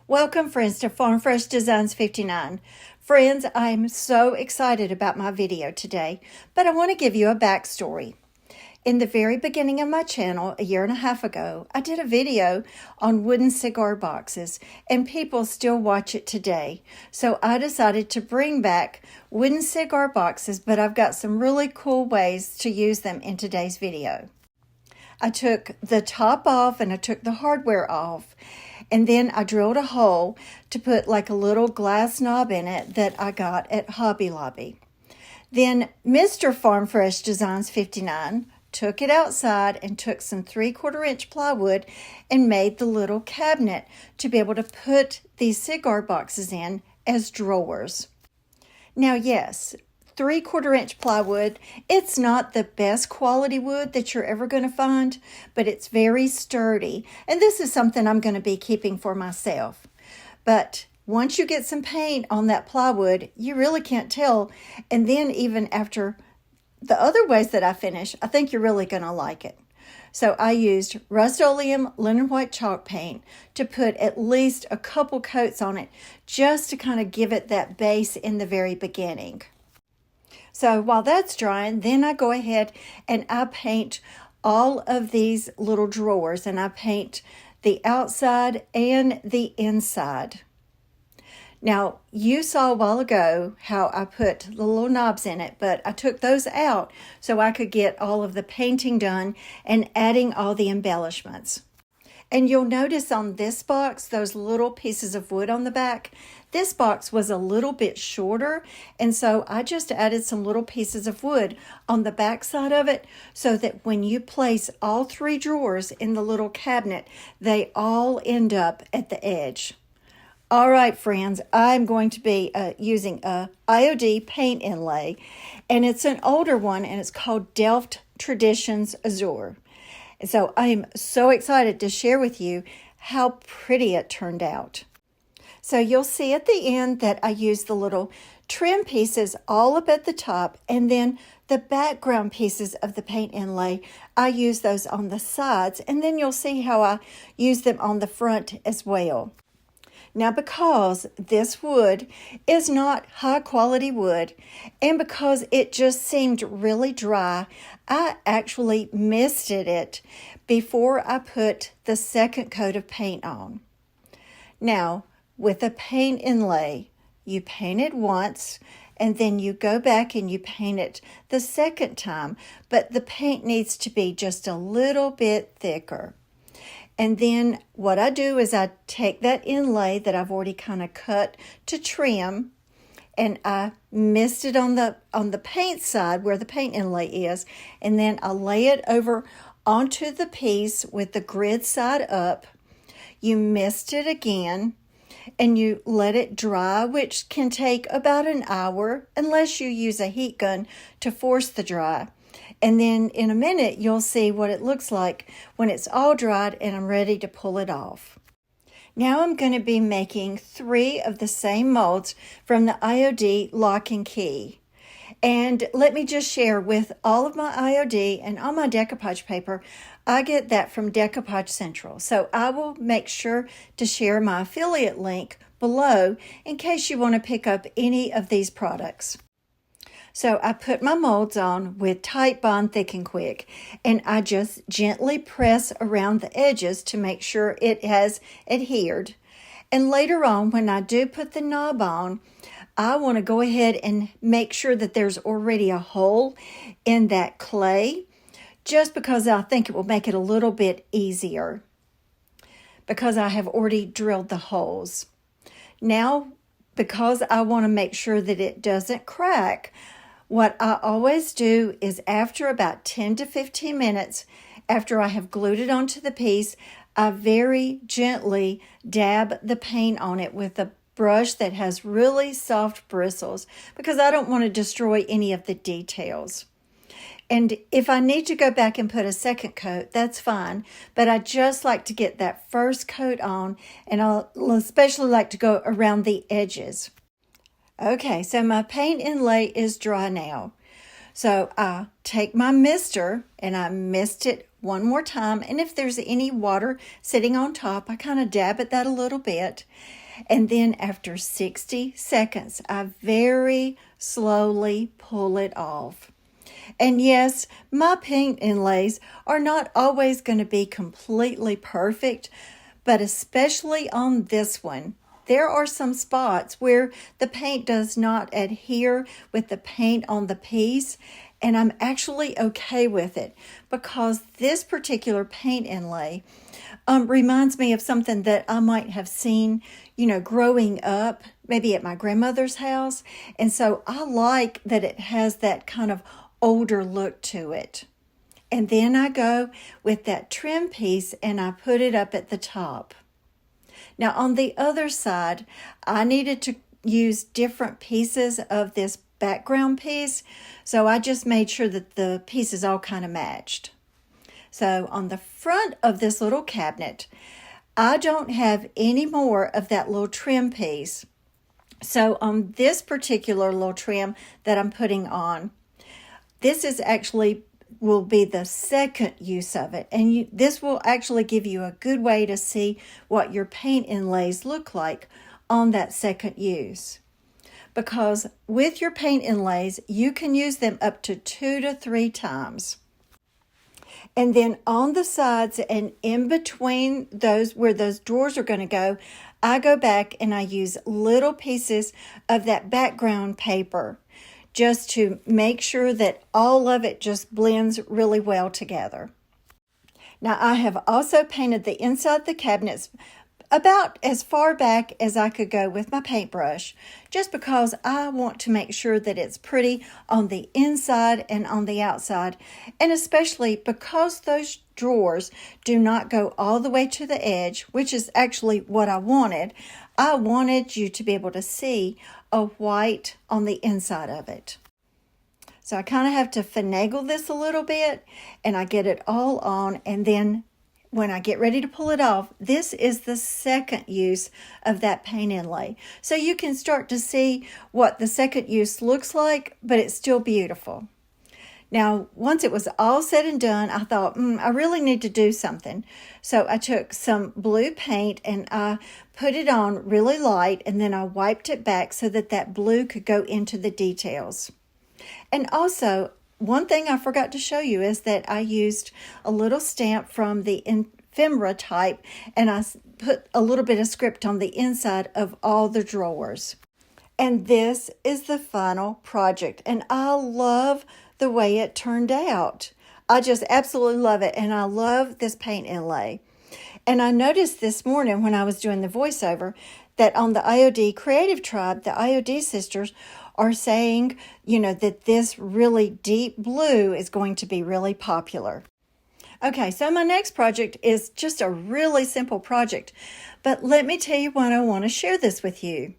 Welcome, friends, to Farm Fresh Designs 59. Friends, I'm so excited about my video today, but I want to give you a backstory. In the very beginning of my channel, a year and a half ago, I did a video on wooden cigar boxes, and people still watch it today. So I decided to bring back wooden cigar boxes, but I've got some really cool ways to use them in today's video. I took the top off and I took the hardware off, and then I drilled a hole to put like a little glass knob in it that I got at Hobby Lobby. Then Mr. Farm Fresh Designs 59 took it outside and took some 3/4 inch plywood and made the little cabinet to be able to put these cigar boxes in as drawers. Now, yes, 3/4 inch plywood, it's not the best quality wood that you're ever going to find, but it's very sturdy. And this is something I'm going to be keeping for myself. But once you get some paint on that plywood, you really can't tell. And then even after the other ways that I finish, I think you're really going to like it. So I used Rust-Oleum linen white chalk paint to put at least a couple coats on it, just to kind of give it that base in the very beginning. So while that's drying, then I go ahead and I paint all of these little drawers, and I paint the outside and the inside. Now, you saw a while ago how I put the little knobs in it, but I took those out so I could get all of the painting done and adding all the embellishments. And you'll notice on this box, those little pieces of wood on the back, this box was a little bit shorter, and so I just added some little pieces of wood on the back side of it so that when you place all 3 drawers in the little cabinet, they all end up at the edge. All right, friends, I'm going to be using a IOD paint inlay, and it's an older one, and it's called Delft Traditions Azure. And so I am so excited to share with you how pretty it turned out. So you'll see at the end that I used the little trim pieces all up at the top, and then the background pieces of the paint inlay, I use those on the sides, and then you'll see how I use them on the front as well. Now, because this wood is not high quality wood, and because it just seemed really dry, I actually misted it before I put the second coat of paint on. Now, with a paint inlay, you paint it once, and then you go back and you paint it the second time, but the paint needs to be just a little bit thicker. And then what I do is I take that inlay that I've already kind of cut to trim, and I mist it on the paint side where the paint inlay is, and then I lay it over onto the piece with the grid side up. You mist it again, and you let it dry, which can take about an hour unless you use a heat gun to force the dry. And then in a minute, you'll see what it looks like when it's all dried and I'm ready to pull it off. Now I'm going to be making 3 of the same molds from the IOD Lock and Key. And let me just share, with all of my IOD and all my decoupage paper, I get that from Decoupage Central. So I will make sure to share my affiliate link below in case you want to pick up any of these products. So I put my molds on with Tight Bond Thick and Quick, and I just gently press around the edges to make sure it has adhered. And later on, when I do put the knob on, I want to go ahead and make sure that there's already a hole in that clay, just because I think it will make it a little bit easier, because I have already drilled the holes. Now, because I want to make sure that it doesn't crack, what I always do is after about 10 to 15 minutes, after I have glued it onto the piece, I very gently dab the paint on it with a brush that has really soft bristles, because I don't want to destroy any of the details. And if I need to go back and put a second coat, that's fine. But I just like to get that first coat on, and I'll especially like to go around the edges. Okay, so my paint inlay is dry now. So I take my mister and I mist it one more time, and if there's any water sitting on top, I kind of dab at that a little bit. And then after 60 seconds, I very slowly pull it off. And yes, my paint inlays are not always going to be completely perfect, but especially on this one, there are some spots where the paint does not adhere with the paint on the piece, and I'm actually okay with it because this particular paint inlay reminds me of something that I might have seen, growing up, maybe at my grandmother's house. And so I like that it has that kind of older look to it. And then I go with that trim piece and I put it up at the top. Now on the other side, I needed to use different pieces of this background piece, so I just made sure that the pieces all kind of matched. So on the front of this little cabinet, I don't have any more of that little trim piece. So on this particular little trim that I'm putting on, this is actually will be the second use of it. And this will actually give you a good way to see what your paint inlays look like on that second use. Because with your paint inlays, you can use them up to 2 to 3 times. And then on the sides and in between those where those drawers are going to go, I go back and I use little pieces of that background paper just to make sure that all of it just blends really well together. Now I have also painted the inside of the cabinets about as far back as I could go with my paintbrush, just because I want to make sure that it's pretty on the inside and on the outside, and especially because those drawers do not go all the way to the edge, which is actually what I wanted. I wanted you to be able to see a white on the inside of it. So I kind of have to finagle this a little bit, and I get it all on, and then when I get ready to pull it off, this is the second use of that paint inlay. So you can start to see what the second use looks like, but it's still beautiful. Now, once it was all said and done, I thought, I really need to do something. So I took some blue paint and I put it on really light, and then I wiped it back so that that blue could go into the details. And also, one thing I forgot to show you is that I used a little stamp from the ephemera type, and I put a little bit of script on the inside of all the drawers. And this is the final project, and I love the way it turned out. I just absolutely love it, and I love this paint inlay. And I noticed this morning when I was doing the voiceover that on the IOD Creative Tribe, the IOD sisters are saying, that this really deep blue is going to be really popular. Okay, so my next project is just a really simple project, but let me tell you why I want to share this with you.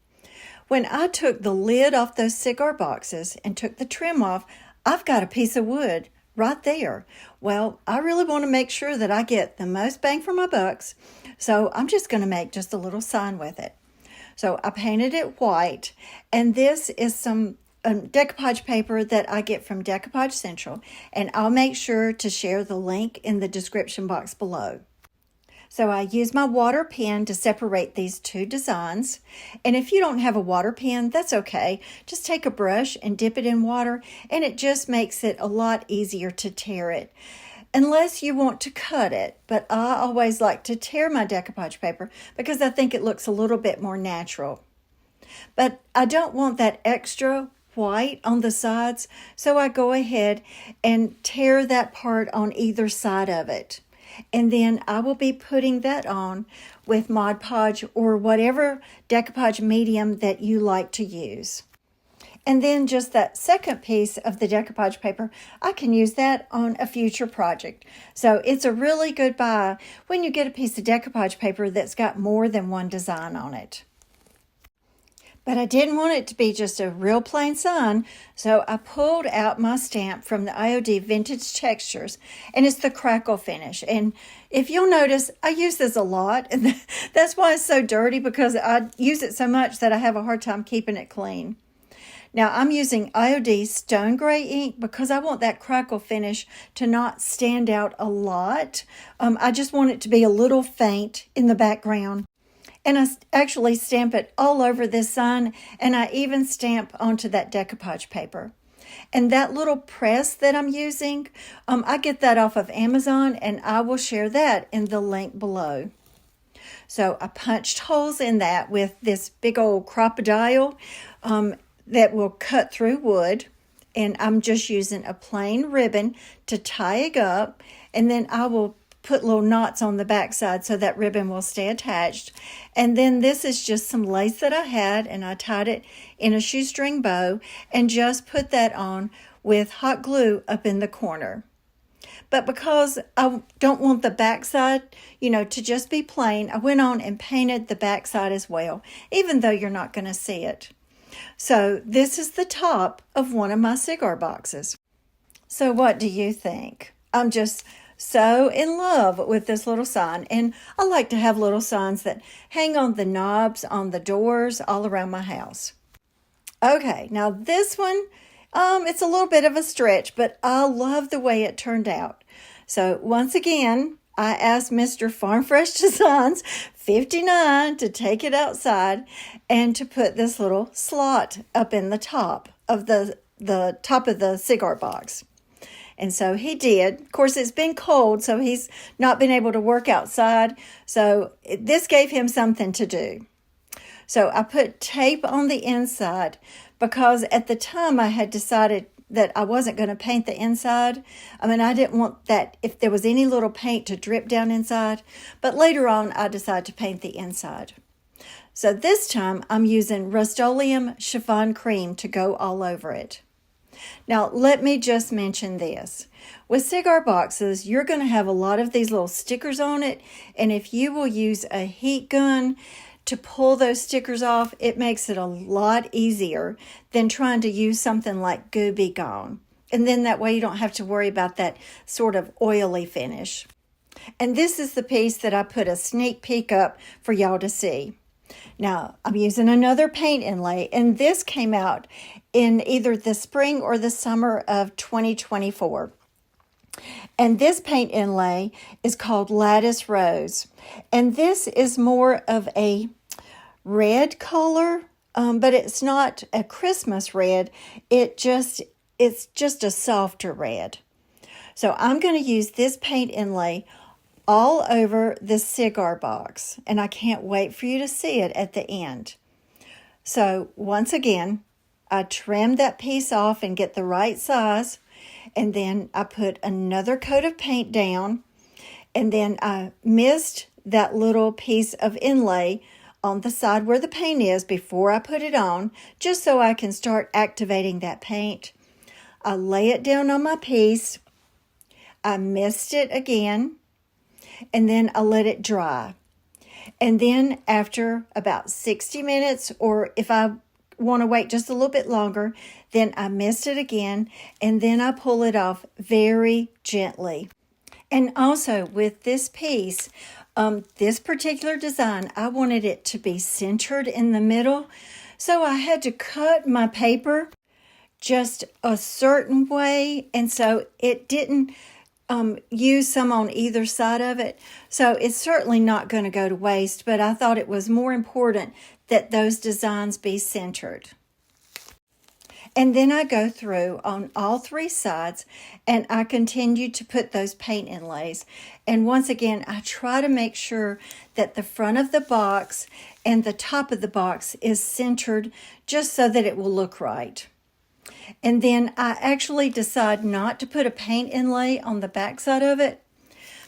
When I took the lid off those cigar boxes and took the trim off, I've got a piece of wood right there. Well, I really want to make sure that I get the most bang for my bucks, so I'm just going to make just a little sign with it. So I painted it white, and this is some decoupage paper that I get from Decoupage Central, and I'll make sure to share the link in the description box below. So I use my water pen to separate these two designs, and if you don't have a water pen, that's okay. Just take a brush and dip it in water, and it just makes it a lot easier to tear it. Unless you want to cut it, but I always like to tear my decoupage paper because I think it looks a little bit more natural. But I don't want that extra white on the sides, so I go ahead and tear that part on either side of it. And then I will be putting that on with Mod Podge or whatever decoupage medium that you like to use. And then just that second piece of the decoupage paper, I can use that on a future project. So it's a really good buy when you get a piece of decoupage paper that's got more than one design on it. But I didn't want it to be just a real plain sign, so I pulled out my stamp from the IOD Vintage Textures, and it's the crackle finish. And if you'll notice, I use this a lot, and that's why it's so dirty, because I use it so much that I have a hard time keeping it clean. Now I'm using IOD Stone Gray ink because I want that crackle finish to not stand out a lot. I just want it to be a little faint in the background. And I actually stamp it all over this sign, and I even stamp onto that decoupage paper. And that little press that I'm using, I get that off of Amazon, and I will share that in the link below. So I punched holes in that with this big old crocodile that will cut through wood. And I'm just using a plain ribbon to tie it up, and then I will put little knots on the back side so that ribbon will stay attached. And then this is just some lace that I had, and I tied it in a shoestring bow and just put that on with hot glue up in the corner. But because I don't want the back side, to just be plain, I went on and painted the back side as well, even though you're not going to see it. So this is the top of one of my cigar boxes. So what do you think? I'm just so in love with this little sign, and I like to have little signs that hang on the knobs on the doors all around my house. Okay, now this one, it's a little bit of a stretch, but I love the way it turned out. So once again, I asked Mr. Farm Fresh Designs 59 to take it outside and to put this little slot up in the top of the top of the cigar box. And so he did. Of course, it's been cold, so he's not been able to work outside. So this gave him something to do. So I put tape on the inside because at the time I had decided that I wasn't going to paint the inside. I didn't want that if there was any little paint to drip down inside. But later on, I decided to paint the inside. So this time I'm using Rust-Oleum chiffon cream to go all over it. Now, let me just mention this. With cigar boxes, you're going to have a lot of these little stickers on it, and if you will use a heat gun to pull those stickers off, it makes it a lot easier than trying to use something like Goo Be Gone. And then that way you don't have to worry about that sort of oily finish. And this is the piece that I put a sneak peek up for y'all to see. Now, I'm using another paint inlay, and this came out in either the spring or the summer of 2024. And this paint inlay is called Lattice Rose. And this is more of a red color, but it's not a Christmas red. It's just a softer red. So I'm going to use this paint inlay all over the cigar box, and I can't wait for you to see it at the end. So once again, I trimmed that piece off and get the right size, and then I put another coat of paint down, and then I missed that little piece of inlay on the side where the paint is before I put it on, just so I can start activating that paint. I lay it down on my piece, I missed it again, and then I let it dry. And then after about 60 minutes, or if I want to wait just a little bit longer, then I mist it again, and then I pull it off very gently. And also with this piece, this particular design, I wanted it to be centered in the middle, so I had to cut my paper just a certain way, and so it didn't use some on either side of it. So it's certainly not going to go to waste, but I thought it was more important that those designs be centered. And then I go through on all three sides, and I continue to put those paint inlays. And once again, I try to make sure that the front of the box and the top of the box is centered just so that it will look right. And then I actually decide not to put a paint inlay on the back side of it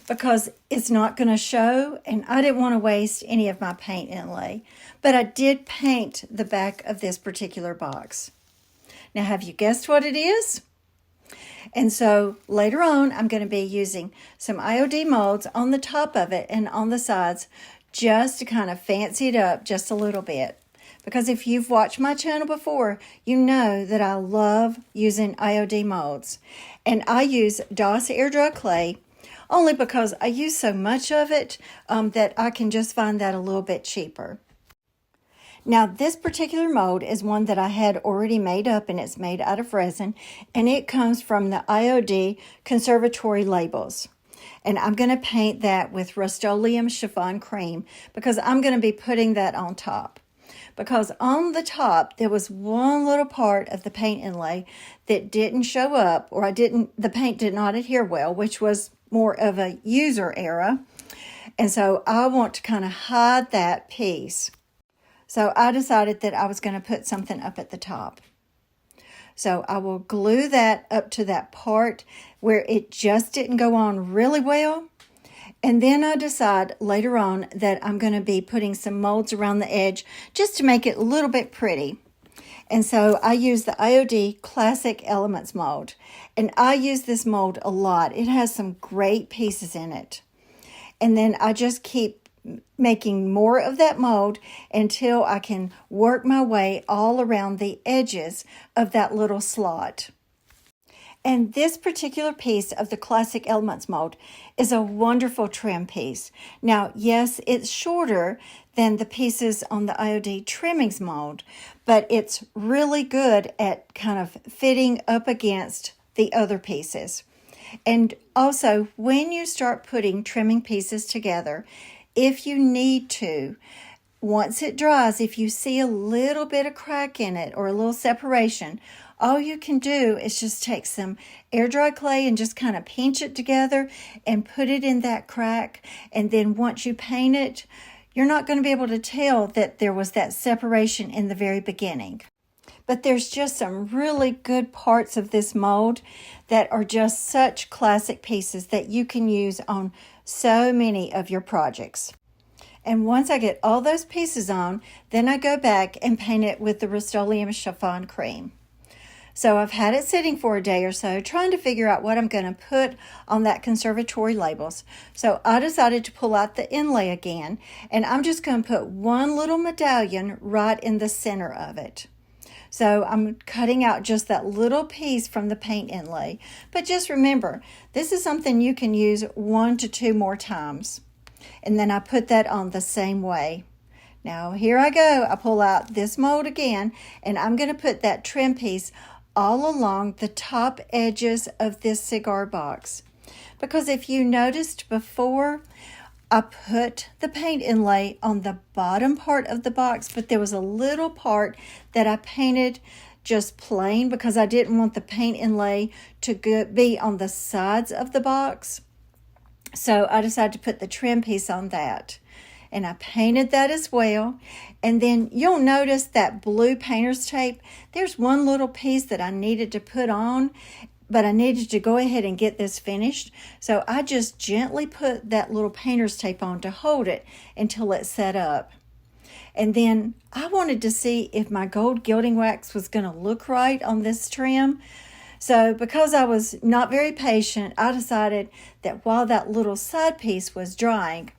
because it's not going to show, and I didn't want to waste any of my paint inlay. But I did paint the back of this particular box. Now, have you guessed what it is? And so later on, I'm going to be using some IOD molds on the top of it and on the sides just to kind of fancy it up just a little bit. Because if you've watched my channel before, you know that I love using IOD molds. And I use DIYS air dry clay only because I use so much of it that I can just find that a little bit cheaper. Now, this particular mold is one that I had already made up, and it's made out of resin, and it comes from the IOD Conservatory labels. And I'm going to paint that with Rust-Oleum Chiffon Cream because I'm going to be putting that on top. Because on the top, there was one little part of the paint inlay that didn't show up, or the paint did not adhere well, which was more of a user error. And so I want to kind of hide that piece. So I decided that I was going to put something up at the top. So I will glue that up to that part where it just didn't go on really well. And then I decide later on that I'm going to be putting some molds around the edge just to make it a little bit pretty. And so I use the IOD Classic Elements mold. And I use this mold a lot. It has some great pieces in it. And then I just keep making more of that mold until I can work my way all around the edges of that little slot. And this particular piece of the Classic Elements mold is a wonderful trim piece. Now, yes, it's shorter than the pieces on the IOD Trimmings mold, but it's really good at kind of fitting up against the other pieces. And also, when you start putting trimming pieces together, if you need to, once it dries, if you see a little bit of crack in it or a little separation, all you can do is just take some air dry clay and just kind of pinch it together and put it in that crack. And then once you paint it, you're not going to be able to tell that there was that separation in the very beginning. But there's just some really good parts of this mold that are just such classic pieces that you can use on so many of your projects. And once I get all those pieces on, then I go back and paint it with the Rust-Oleum Chiffon Cream. So I've had it sitting for a day or so, trying to figure out what I'm going to put on that conservatory labels. So I decided to pull out the inlay again, and I'm just going to put one little medallion right in the center of it. So I'm cutting out just that little piece from the paint inlay. But just remember, this is something you can use 1 to 2 more times. And then I put that on the same way. Now here I go. I pull out this mold again, and I'm going to put that trim piece all along the top edges of this cigar box. Because if you noticed before, I put the paint inlay on the bottom part of the box, but there was a little part that I painted just plain because I didn't want the paint inlay to be on the sides of the box. So I decided to put the trim piece on that. And I painted that as well. And then you'll notice that blue painter's tape. There's one little piece that I needed to put on, but I needed to go ahead and get this finished. So I just gently put that little painter's tape on to hold it until it set up. And then I wanted to see if my gold gilding wax was going to look right on this trim. So because I was not very patient, I decided that while that little side piece was drying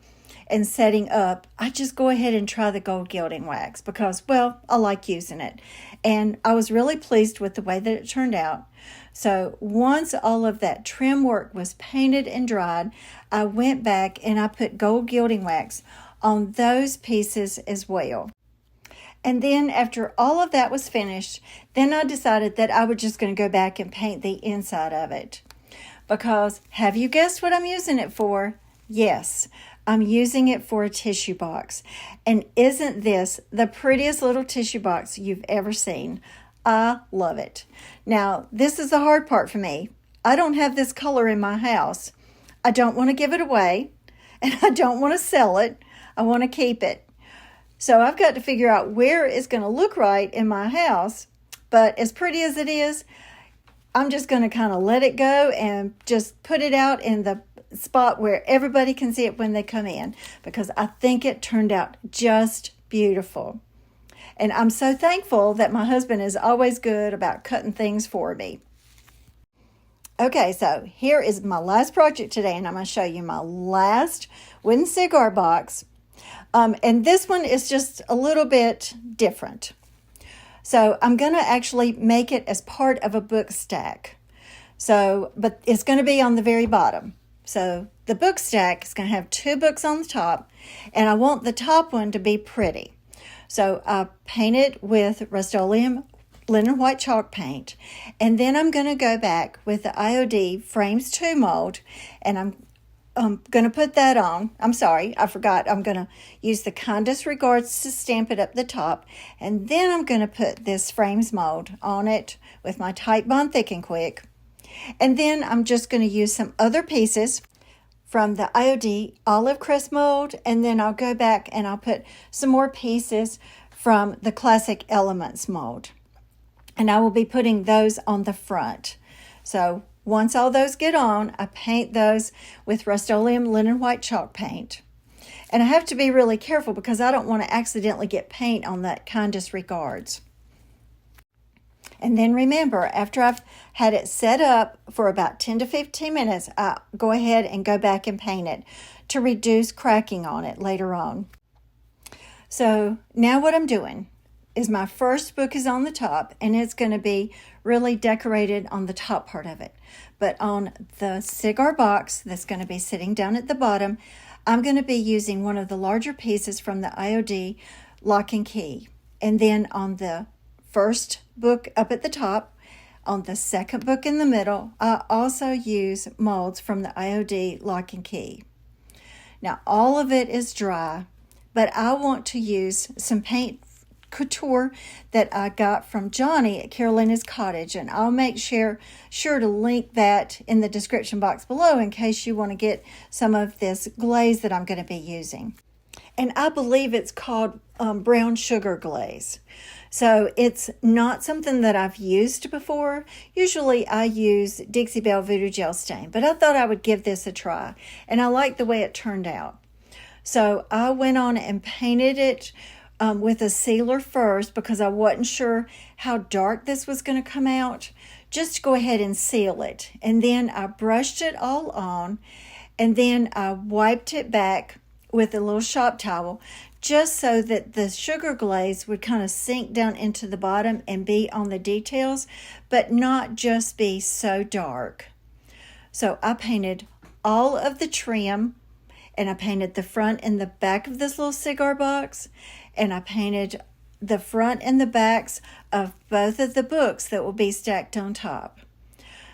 and setting up, I just go ahead and try the gold gilding wax because, well, I like using it. And I was really pleased with the way that it turned out. So once all of that trim work was painted and dried, I went back and I put gold gilding wax on those pieces as well. And then after all of that was finished, then I decided that I was just going to go back and paint the inside of it. Because have you guessed what I'm using it for? Yes, I'm using it for a tissue box. And isn't this the prettiest little tissue box you've ever seen? I love it. Now, this is the hard part for me. I don't have this color in my house. I don't want to give it away, and I don't want to sell it. I want to keep it. So I've got to figure out where it's going to look right in my house. But as pretty as it is, I'm just going to kind of let it go and just put it out in the spot where everybody can see it when they come in, because I think it turned out just beautiful. And I'm so thankful that my husband is always good about cutting things for me. Okay, so here is my last project today, and I'm going to show you my last wooden cigar box. And this one is just a little bit different. So I'm going to actually make it as part of a book stack. So, but it's going to be on the very bottom. So the book stack is going to have 2 books on the top, and I want the top one to be pretty. So I paint it with Rust-Oleum linen white chalk paint, and then I'm going to go back with the IOD Frames 2 mold, and I'm going to put that on. I'm sorry, I forgot. I'm going to use the Kindest Regards to stamp it up the top, and then I'm going to put this Frames mold on it with my Type Bond Thick and Quick. And then I'm just going to use some other pieces from the IOD Olive Crest mold, and then I'll go back and I'll put some more pieces from the Classic Elements mold. And I will be putting those on the front. So once all those get on, I paint those with Rust-Oleum linen white chalk paint. And I have to be really careful because I don't want to accidentally get paint on that Kindest Regards. And then remember, after I've had it set up for about 10 to 15 minutes, I go ahead and go back and paint it to reduce cracking on it later on. So now what I'm doing is my first book is on the top, and it's going to be really decorated on the top part of it. But on the cigar box that's going to be sitting down at the bottom, I'm going to be using one of the larger pieces from the IOD Lock and Key. And then on the first book up at the top, on the second book in the middle, I also use molds from the IOD Lock and Key. Now all of it is dry, but I want to use some Paint Couture that I got from Johnny at Karoleena's Cottage, and I'll make sure to link that in the description box below in case you want to get some of this glaze that I'm going to be using. And I believe it's called brown sugar glaze. So it's not something that I've used before. Usually I use Dixie Belle Voodoo Gel Stain, but I thought I would give this a try, and I like the way it turned out. So I went on and painted it with a sealer first because I wasn't sure how dark this was going to come out. Just to go ahead and seal it. And then I brushed it all on, and then I wiped it back with a little shop towel just so that the sugar glaze would kind of sink down into the bottom and be on the details, but not just be so dark. So I painted all of the trim, and I painted the front and the back of this little cigar box, and I painted the front and the backs of both of the books that will be stacked on top.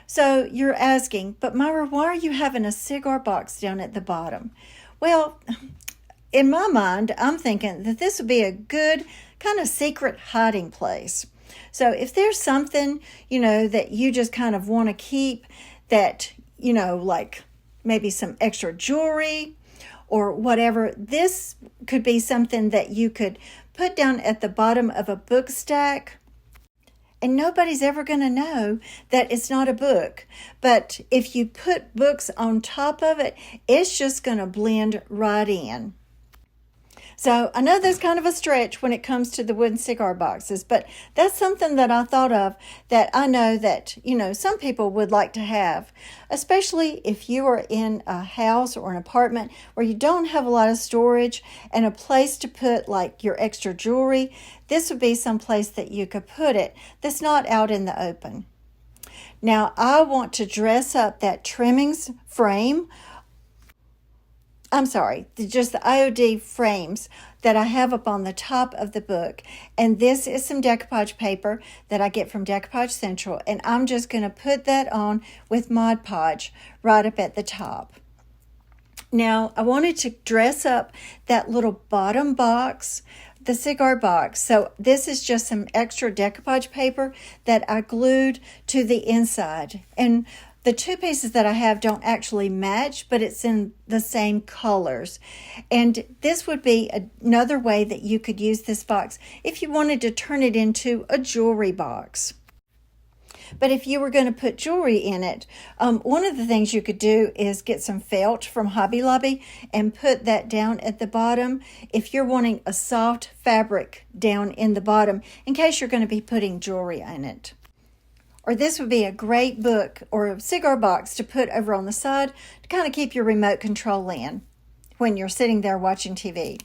So you're asking, but Myra, why are you having a cigar box down at the bottom? Well, in my mind, I'm thinking that this would be a good kind of secret hiding place. So if there's something, that you just kind of want to keep that, like maybe some extra jewelry or whatever, this could be something that you could put down at the bottom of a book stack. And nobody's ever going to know that it's not a book. But if you put books on top of it, it's just going to blend right in. So I know there's kind of a stretch when it comes to the wooden cigar boxes, but that's something that I thought of that I know that, some people would like to have, especially if you are in a house or an apartment where you don't have a lot of storage and a place to put like your extra jewelry. This would be some place that you could put it that's not out in the open. Now I want to dress up that trimmings frame. Just the IOD frames that I have up on the top of the book. And this is some decoupage paper that I get from Decoupage Central. And I'm just going to put that on with Mod Podge right up at the top. Now, I wanted to dress up that little bottom box, the cigar box. So this is just some extra decoupage paper that I glued to the inside. And the two pieces that I have don't actually match, but it's in the same colors. And this would be another way that you could use this box if you wanted to turn it into a jewelry box. But if you were going to put jewelry in it, one of the things you could do is get some felt from Hobby Lobby and put that down at the bottom if you're wanting a soft fabric down in the bottom in case you're going to be putting jewelry in it. Or this would be a great book or a cigar box to put over on the side to kind of keep your remote control in when you're sitting there watching TV.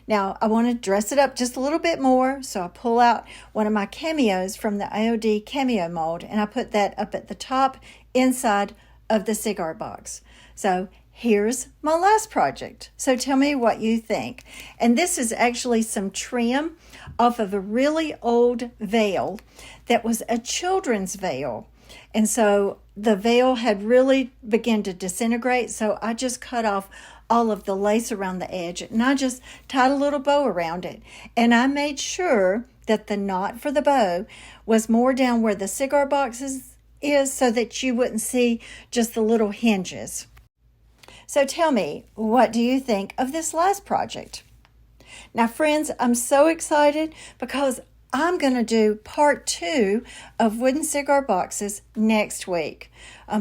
Now, I want to dress it up just a little bit more, so I pull out one of my cameos from the IOD cameo mold, and I put that up at the top inside of the cigar box. So here's my last project. So tell me what you think. And this is actually some trim off of a really old veil that was a children's veil. And so the veil had really begun to disintegrate, so I just cut off all of the lace around the edge, and I just tied a little bow around it. And I made sure that the knot for the bow was more down where the cigar boxes is so that you wouldn't see just the little hinges. So tell me, what do you think of this last project? Now, friends, I'm so excited because I'm going to do part 2 of wooden cigar boxes next week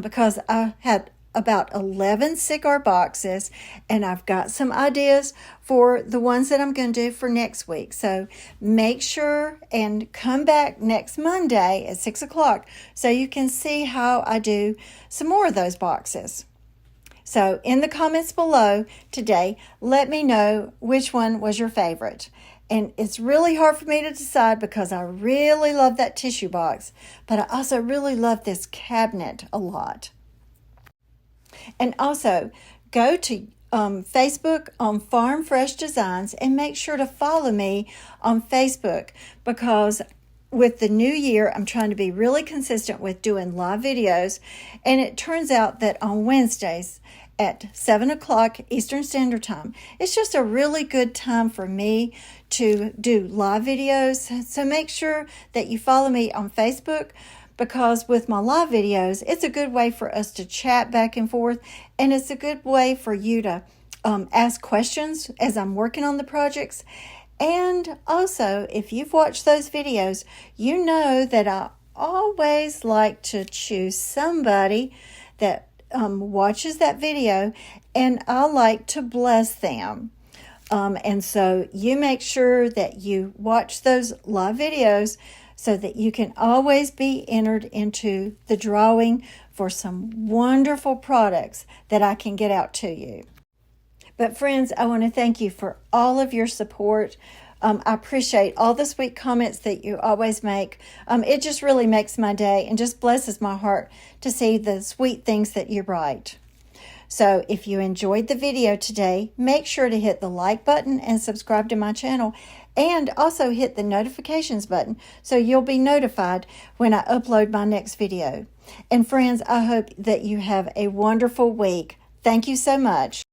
because I had about 11 cigar boxes and I've got some ideas for the ones that I'm going to do for next week. So make sure and come back next Monday at 6 o'clock so you can see how I do some more of those boxes. So in the comments below today, let me know which one was your favorite. And it's really hard for me to decide because I really love that tissue box, but I also really love this cabinet a lot. And also, go to Facebook on Farm Fresh Designs and make sure to follow me on Facebook because with the new year, I'm trying to be really consistent with doing live videos. And it turns out that on Wednesdays at 7 o'clock Eastern Standard Time, it's just a really good time for me to do live videos. So make sure that you follow me on Facebook because with my live videos, it's a good way for us to chat back and forth. And it's a good way for you to ask questions as I'm working on the projects. And also, if you've watched those videos, you know that I always like to choose somebody that watches that video, and I like to bless them. And so you make sure that you watch those live videos so that you can always be entered into the drawing for some wonderful products that I can get out to you. But friends, I want to thank you for all of your support. I appreciate all the sweet comments that you always make. It just really makes my day and just blesses my heart to see the sweet things that you write. So if you enjoyed the video today, make sure to hit the like button and subscribe to my channel. And also hit the notifications button so you'll be notified when I upload my next video. And friends, I hope that you have a wonderful week. Thank you so much.